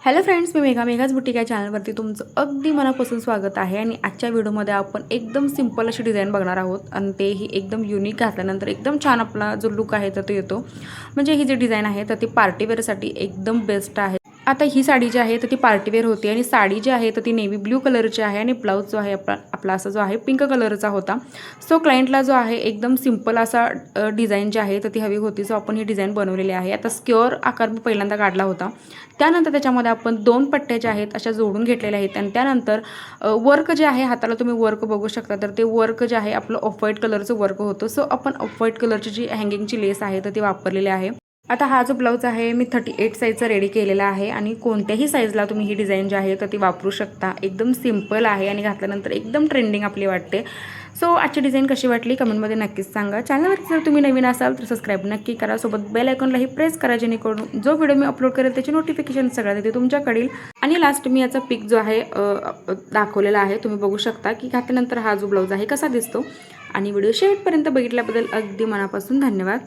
Hello friends, मी मेघाज boutique या चॅनलवरती तुमचं अगदी मनापासून स्वागत आहे। आणि आजच्या व्हिडिओमध्ये आपण एकदम सिंपल अशी डिझाईन बघणार आहोत आणि तेही एकदम युनिक घातल्यानंतर एकदम छान आपला जो लुक आहे तर तो येतो। म्हणजे ही जी डिझाईन आहे तर ती पार्टी वेअरसाठी एकदम बेस्ट आहे। आता ही साडी जी आहे तर ती पार्टी वेअर होती आणि साडी जी आहे तर ती नेव्ही ब्ल्यू कलरची आहे आणि ब्लाउज जो आहे आपला असा जो आहे पिंक कलरचा होता। सो क्लायंटला जो आहे एकदम सिंपल असा डिझाईन जी आहे तर ती हवी होती। सो आपण ही डिझाईन बनवलेली आहे। आता स्क्वेअर आकार मी पहिल्यांदा काढला होता, त्यानंतर त्याच्यामध्ये आपण दोन पट्ट्या ज्या आहेत अशा जोडून घेतलेल्या आहेत आणि त्यानंतर वर्क जे आहे हाताला तुम्ही वर्क बघू शकता, तर ते वर्क जे आहे आपलं ऑफ व्हाईट कलरचं वर्क होतं। सो आपण ऑफ व्हाईट कलरची जी हँगिंगची लेस आहे तर ती वापरलेली आहे। आता हा जो ब्लाउज आहे मी 38 साईजचा रेडी केलेला आहे आणि कोणत्याही साईजला तुम्ही ही डिझाईन जी आहे तर ती वापरू शकता। एकदम सिंपल आहे आणि घातल्यानंतर एकदम ट्रेंडिंग आपली वाटते। सो आजची डिझाईन कशी वाटली कमेंटमध्ये नक्कीच सांगा। चॅनलवरती जर तुम्ही नवीन असाल तर सबस्क्राईब नक्की करा, सोबत बेल आयकॉनलाही प्रेस करा, जेणेकरून जो व्हिडिओ मी अपलोड करेल त्याची नोटिफिकेशन सगळ्यात येते तुमच्याकडे। आणि लास्ट मी याचा पिक जो आहे दाखवलेला आहे, तुम्ही बघू शकता की घातल्यानंतर हा जो ब्लाउज आहे कसा दिसतो। आणि व्हिडिओ शेवटपर्यंत बघितल्याबद्दल अगदी मनापासून धन्यवाद।